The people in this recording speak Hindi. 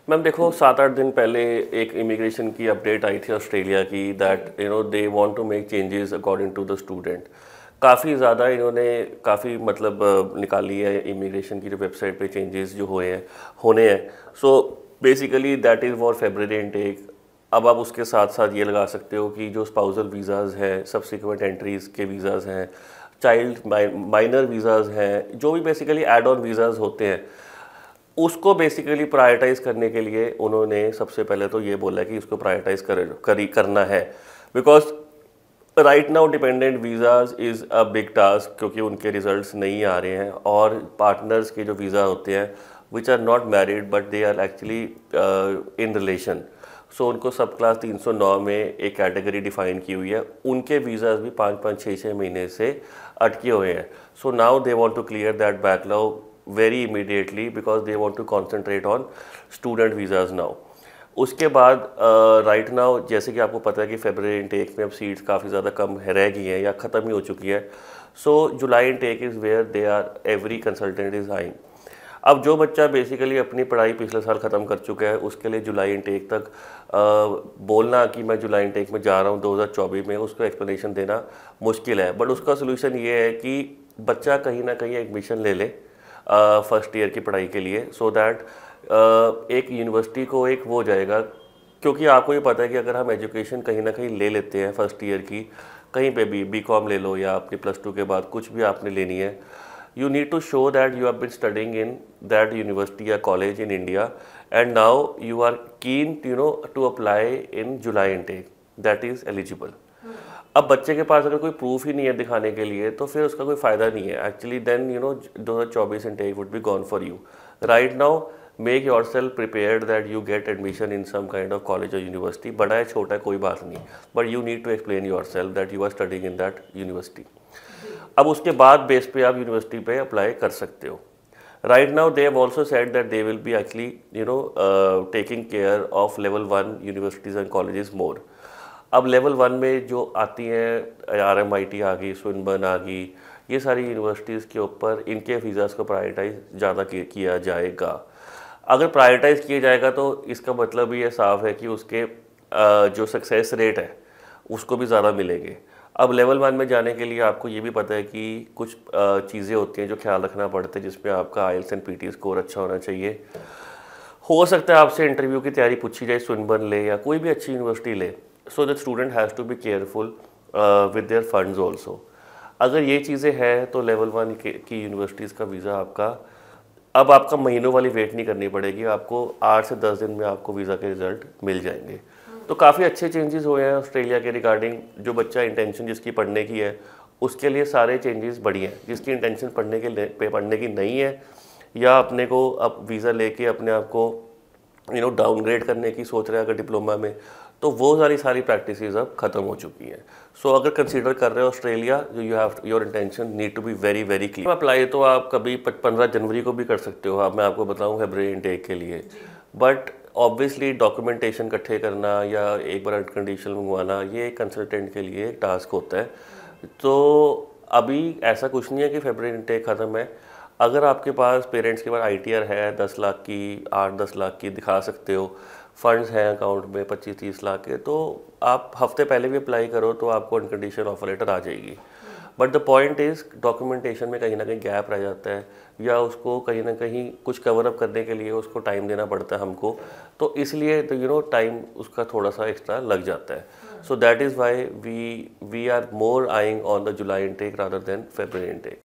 मैम देखो 7-8 दिन पहले एक इमिग्रेशन की अपडेट आई थी ऑस्ट्रेलिया की that they want to make changes according to the student. काफ़ी ज़्यादा इन्होंने काफ़ी मतलब निकाली है इमिग्रेशन की जो वेबसाइट पे चेंजेस जो हुए हैं होने हैं। So basically that is for February intake. अब आप उसके साथ साथ ये लगा सकते हो कि जो स्पाउसल वीज़ाज़ हैं, सब्सिक्वेंट एंट्रीज़ के वीज़ाज़ हैं, चाइल्ड माइनर वीज़ाज़ हैं, जो भी बेसिकली एड ऑन वीज़ाज़ होते हैं, उसको बेसिकली प्रायोरिटाइज करने के लिए उन्होंने सबसे पहले तो ये बोला कि इसको प्रायोरिटाइज करना है। Because right now dependent visas is a big task, क्योंकि उनके रिजल्ट्स नहीं आ रहे हैं और पार्टनर्स के जो वीज़ा होते हैं which are not married but they are actually in relation, so उनको सब क्लास 309 में एक कैटेगरी डिफाइन की हुई है। उनके वीज़ाज भी 5-5, 6-6 महीने से अटके हुए हैं। So now they want to clear that backlog very immediately because they want to concentrate on student visas now। उसके बाद राइट नाउ जैसे कि आपको पता है कि फेब्रुअरी इनटेक में अब सीट्स काफ़ी ज़्यादा कम रह गई हैं या ख़त्म ही हो चुकी है। So July intake is where they are every consultant is eyeing. अब जो बच्चा बेसिकली अपनी पढ़ाई पिछले साल ख़त्म कर चुका है उसके लिए जुलाई इनटेक तक बोलना कि मैं जुलाई इनटेक में जा रहा हूँ 2024 में, उसको एक्सप्लेनेशन देना मुश्किल है। बट उसका सोल्यूशन ये है कि बच्चा कहीं ना कहीं एडमिशन ले ले फर्स्ट ईयर की पढ़ाई के लिए, सो दैट एक यूनिवर्सिटी को एक वो हो जाएगा। क्योंकि आपको ये पता है कि अगर हम एजुकेशन कहीं ना कहीं ले लेते हैं फर्स्ट ईयर की, कहीं पे भी बीकॉम ले लो या अपनी +2 के बाद कुछ भी आपने लेनी है, you need to show that you have been studying in that university or college in India and now you are keen to apply in July intake that is eligible। अब बच्चे के पास अगर कोई प्रूफ ही नहीं है दिखाने के लिए तो फिर उसका कोई फ़ायदा नहीं है actually. Then 2024 intake would be gone for you. Right now make yourself prepared that you get admission in some kind of college और यूनिवर्सिटी। बड़ा है छोटा है कोई बात नहीं, but you need to explain yourself that you are studying in that university. अब उसके बाद बेस पे आप यूनिवर्सिटी पे अप्लाई कर सकते हो। Right now they have also said that they will be actually taking care of level 1 universities and colleges more. अब लेवल 1 में जो आती हैं RMIT आ गई, स्विनबर्न आ गई, ये सारी यूनिवर्सिटीज़ के ऊपर इनके वीज़ाज़ को प्रायोरिटाइज ज़्यादा किया जाएगा। अगर प्रायोरिटाइज किया जाएगा तो इसका मतलब ये साफ है कि उसके जो सक्सेस रेट है उसको भी ज़्यादा मिलेंगे। अब लेवल 1 में जाने के लिए आपको ये भी पता है कि कुछ चीज़ें होती हैं जो ख्याल रखना पड़ता है, जिसमें आपका IELTS एंड PT स्कोर अच्छा होना चाहिए। हो सकता है आपसे इंटरव्यू की तैयारी पूछी जाए, स्विनबर्न ले या कोई भी अच्छी यूनिवर्सिटी ले। So the student has to be careful with their funds also. अगर ये चीज़ें हैं तो लेवल 1 की यूनिवर्सिटीज़ का वीज़ा अब आपका महीनों वाली वेट नहीं करनी पड़ेगी, आपको 8 से 10 दिन में आपको वीज़ा के रिज़ल्ट मिल जाएंगे। तो काफ़ी अच्छे चेंजेस हुए हैं ऑस्ट्रेलिया के रिगार्डिंग। जो बच्चा इंटेंशन जिसकी पढ़ने की है उसके लिए सारे चेंजेस बढ़िया हैं। जिसकी इंटेंशन पढ़ने की नहीं है या अपने को अब वीज़ा लेके अपने आप को डाउनग्रेड करने की सोच रहे हैं अगर डिप्लोमा में, तो वो सारी प्रैक्टिसेस अब ख़त्म हो चुकी हैं। सो अगर कंसीडर कर रहे हो ऑस्ट्रेलिया, जो you have your intention need to be very very clear. Apply तो आप कभी 15 जनवरी को भी कर सकते हो। मैं आपको बताऊँ फेब्रुअरी इनटेक के लिए, बट ऑब्वियसली डॉक्यूमेंटेशन इकट्ठे करना या एक बार कंडीशन मंगवाना ये कंसल्टेंट के लिए एक टास्क होता है। तो अभी ऐसा कुछ नहीं है कि फेब्रुअरी इनटेक ख़त्म है। अगर आपके पास पेरेंट्स के पास ITR है 10 लाख की, 8-10 लाख की दिखा सकते हो, फंड्स हैं अकाउंट में 25-30 लाख के, तो आप हफ्ते पहले भी अप्लाई करो तो आपको अनकंडीशनल ऑफर लेटर आ जाएगी। But the point is documentation में कहीं ना कहीं गैप रह जाता है या उसको कहीं ना कहीं कुछ कवर अप करने के लिए उसको टाइम देना पड़ता है हमको, तो इसलिए तो टाइम उसका थोड़ा सा एक्स्ट्रा लग जाता है। So that is why we are more eyeing on the July intake rather than February intake.